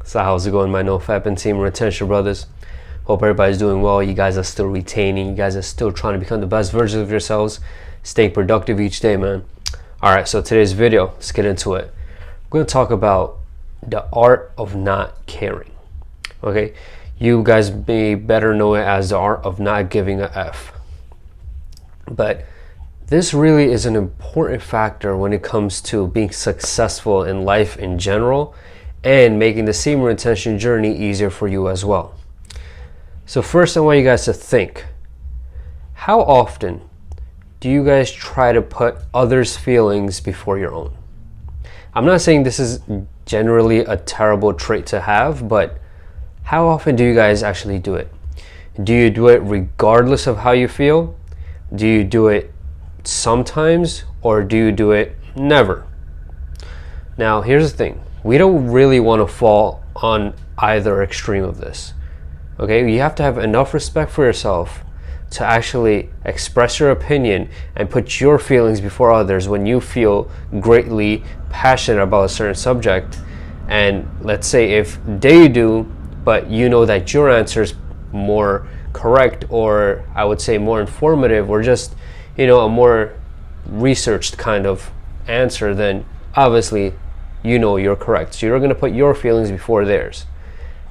So how's it going, my no-fap and semen retention brothers? Hope everybody's doing well. You guys are still retaining. You guys are still trying to become the best versions of yourselves. Stay productive each day, man. All right, so today's video, let's get into it. We're going to talk about the art of not caring. Okay, you guys may better know it as the art of not giving a F. But this really is an important factor when it comes to being successful in life in general and making the semen retention journey easier for you as well. So first, I want you guys to think, how often do you guys try to put others' feelings before your own? I'm not saying this is generally a terrible trait to have, but how often do you guys actually do it? Do you do it regardless of how you feel? Do you do it sometimes, or do you do it never? Now, here's the thing. We don't really want to fall on either extreme of this. Okay, you have to have enough respect for yourself to actually express your opinion and put your feelings before others when you feel greatly passionate about a certain subject. And let's say if they do, but you know that your answer is more correct, or I would say more informative, or just, you know, a more researched kind of answer, then obviously you know you're correct. So you're going to put your feelings before theirs.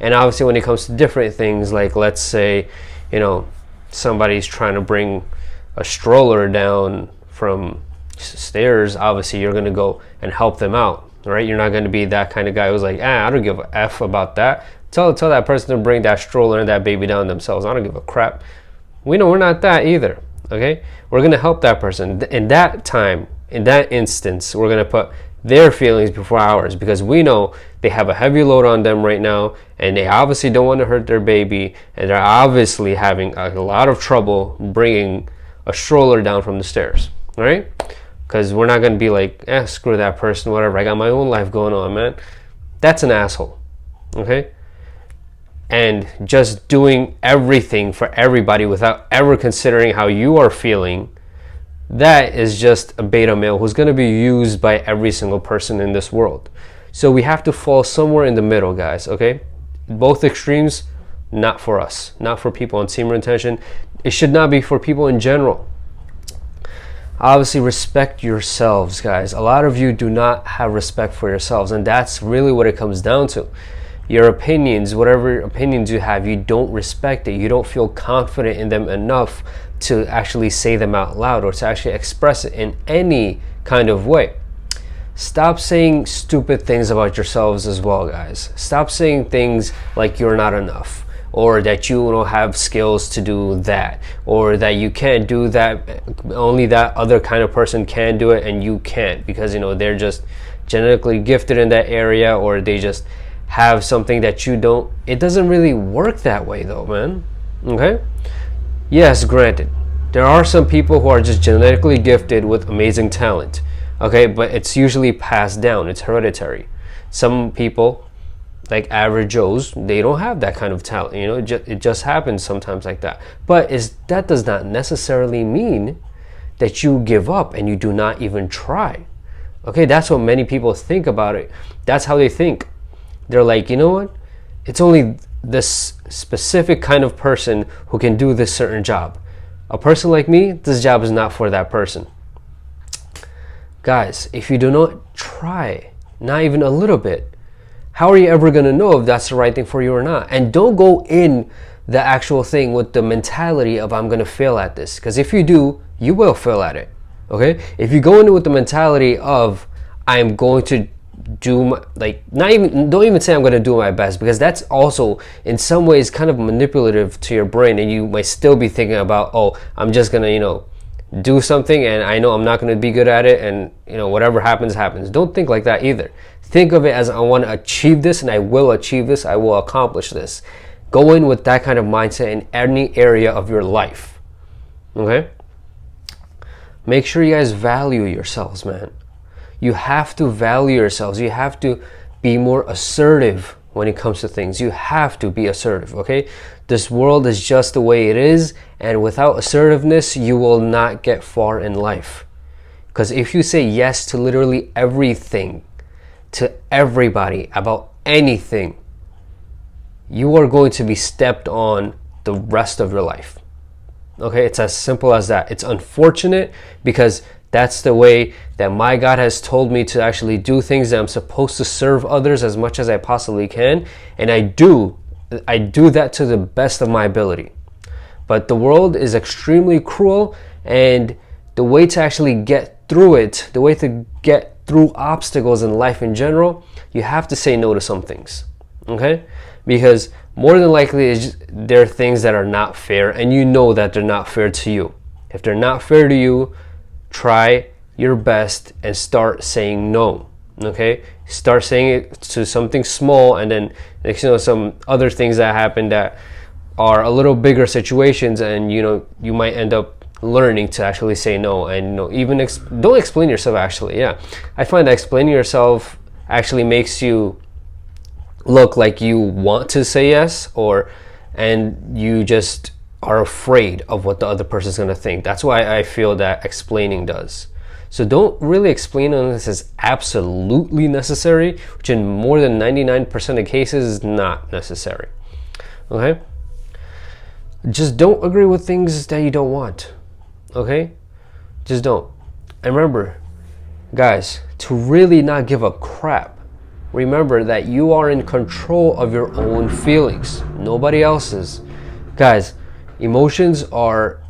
And obviously when it comes to different things, like let's say, you know, somebody's trying to bring a stroller down from stairs, obviously you're going to go and help them out, right? You're not going to be that kind of guy who's like, I don't give a F about that. Tell that person to bring that stroller and that baby down themselves. I don't give a crap. We know we're not that either, okay? We're going to help that person. In that time, in that instance, we're going to put their feelings before ours, because we know they have a heavy load on them right now, and they obviously don't want to hurt their baby, and they're obviously having a lot of trouble bringing a stroller down from the stairs, right? Because we're not going to be like, screw that person, whatever, I got my own life going on, man. That's an asshole, okay? And just doing everything for everybody without ever considering how you are feeling, that is just a beta male who's going to be used by every single person in this world. So we have to fall somewhere in the middle, guys, okay? Both extremes, not for us, not for people on semen retention. It should not be for people in general. Obviously, respect yourselves, guys. A lot of you do not have respect for yourselves, and that's really what it comes down to. Your opinions, whatever opinions you have, you don't respect it. You don't feel confident in them enough to actually say them out loud or to actually express it in any kind of way. Stop saying stupid things about yourselves as well, guys. Stop saying things like you're not enough, or that you don't have skills to do that, or that you can't do that, only that other kind of person can do it and you can't, because, you know, they're just genetically gifted in that area, or they just have something that you don't. It doesn't really work that way though, man. Okay? Yes, granted, there are some people who are just genetically gifted with amazing talent. Okay, but it's usually passed down. It's hereditary. Some people, like average Joes, they don't have that kind of talent. You know, it just happens sometimes like that. But that does not necessarily mean that you give up and you do not even try. Okay, that's what many people think about it. That's how they think. They're like, you know what? It's only this specific kind of person who can do this certain job. A person like me, this job is not for that person. Guys, if you do not try, not even a little bit, how are you ever going to know if that's the right thing for you or not? And don't go in the actual thing with the mentality of I'm going to fail at this. Because if you do, you will fail at it. Okay? If you go in with the mentality of I'm going to don't even say I'm going to do my best, because that's also in some ways kind of manipulative to your brain, and you might still be thinking about, oh, I'm just going to, you know, do something and I know I'm not going to be good at it, and, you know, whatever happens. Don't think like that either. Think of it as I want to achieve this, and I will achieve this, I will accomplish this. Go in with that kind of mindset in any area of your life. Okay? Make sure you guys value yourselves, man. You have to value yourselves. You have to be more assertive when it comes to things. You have to be assertive, okay? This world is just the way it is, and without assertiveness, you will not get far in life. Because if you say yes to literally everything, to everybody, about anything, you are going to be stepped on the rest of your life. Okay, it's as simple as that. It's unfortunate because that's the way that my God has told me to actually do things, that I'm supposed to serve others as much as I possibly can. And I do that to the best of my ability. But the world is extremely cruel, and the way to actually get through it, the way to get through obstacles in life in general, you have to say no to some things. Okay? Because more than likely there are things that are not fair, and you know that they're not fair to you. If they're not fair to you, try your best and start saying no. Okay, start saying it to something small, and then some other things that happen that are a little bigger situations, and you might end up learning to actually say no. And even don't explain yourself. Actually, yeah, I find that explaining yourself actually makes you look like you want to say yes, and you just are afraid of what the other person is going to think. That's why I feel that explaining does. So don't really explain unless it's absolutely necessary, which in more than 99% of cases is not necessary. Okay? Just don't agree with things that you don't want. Okay? Just don't. And remember, guys, to really not give a crap, remember that you are in control of your own feelings, nobody else's. Guys, emotions are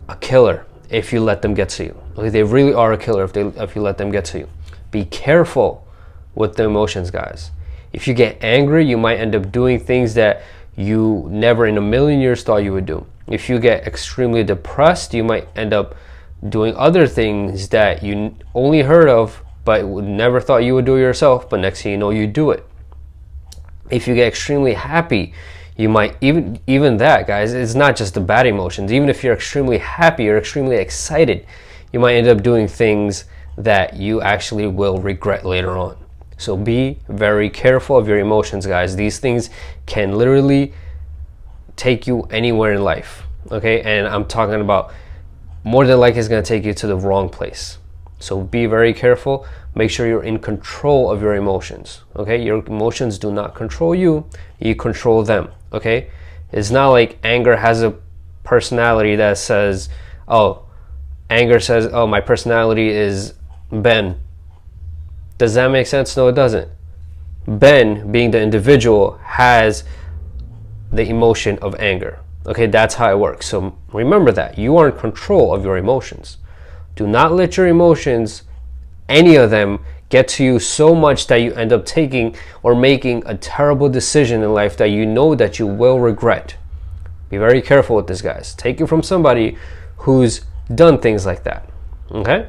a killer if you let them get to you. Okay, they really are a killer if you let them get to you. Be careful with the emotions, guys. If you get angry, you might end up doing things that you never in a million years thought you would do. If you get extremely depressed, you might end up doing other things that you only heard of but never thought you would do yourself, but next thing you know, you do it. If you get extremely happy, you might even that, guys, it's not just the bad emotions. Even if you're extremely happy or extremely excited, you might end up doing things that you actually will regret later on. So be very careful of your emotions, guys. These things can literally take you anywhere in life. Okay, and I'm talking about more than likely it's going to take you to the wrong place. So be very careful. Make sure you're in control of your emotions. Okay, your emotions do not control you, you control them. Okay, it's not like anger has a personality that says, anger says, my personality is Ben. Does that make sense? No, it doesn't. Ben, being the individual, has the emotion of anger. Okay, that's how it works. So remember that you are in control of your emotions. Do not let your emotions, any of them, get to you so much that you end up taking or making a terrible decision in life that you know that you will regret. Be very careful with this, guys. Take it from somebody who's done things like that. Okay?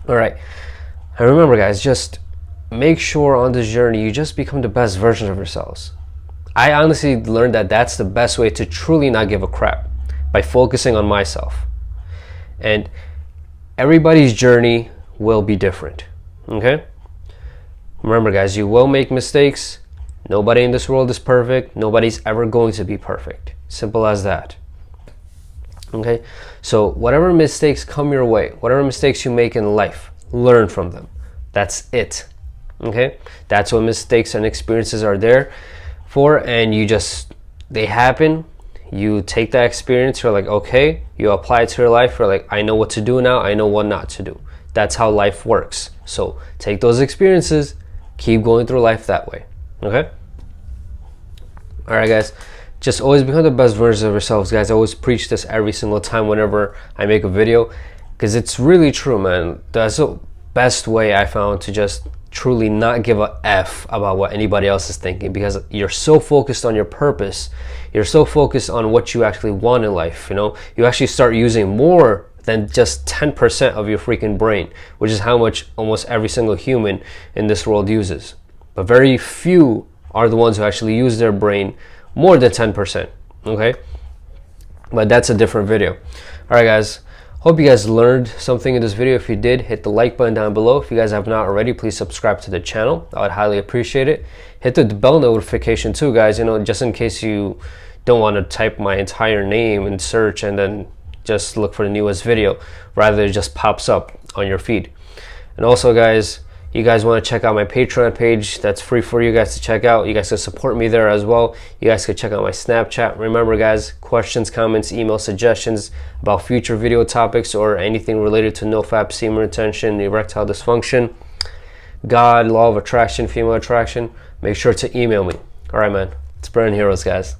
All right. And remember, guys, just make sure on this journey you just become the best version of yourselves. I honestly learned that that's the best way to truly not give a crap, by focusing on myself. And everybody's journey will be different. Okay? Remember, guys, you will make mistakes. Nobody in this world is perfect. Nobody's ever going to be perfect. Simple as that. Okay? So whatever mistakes come your way, whatever mistakes you make in life, learn from them. That's it. Okay? That's what mistakes and experiences are there for, and they happen. You take that experience, you're like, okay, you apply it to your life, you're like, I know what to do now, I know what not to do. That's how life works. So take those experiences, keep going through life that way. Okay? All right, guys. Just always become the best version of yourselves, guys. I always preach this every single time whenever I make a video, because it's really true, man. That's the best way I found to just truly not give a F about what anybody else is thinking, because you're so focused on your purpose. You're so focused on what you actually want in life. You actually start using more than just 10% of your freaking brain, which is how much almost every single human in this world uses. But very few are the ones who actually use their brain more than 10%. Okay? But that's a different video. All right, guys. Hope you guys learned something in this video. If you did, hit the like button down below. If you guys have not already, please subscribe to the channel. I would highly appreciate it. Hit the bell notification too, guys, just in case you don't want to type my entire name in search and then just look for the newest video. Rather, it just pops up on your feed. And also, guys, You guys want to check out my Patreon page, that's free for you guys to check out. You guys can support me there as well. You guys can check out my Snapchat. Remember guys, questions, comments, email suggestions about future video topics or anything related to nofap, semen retention, erectile dysfunction, God, law of attraction, female attraction, make sure to email me. All right, man. It's Burn Heroes, guys.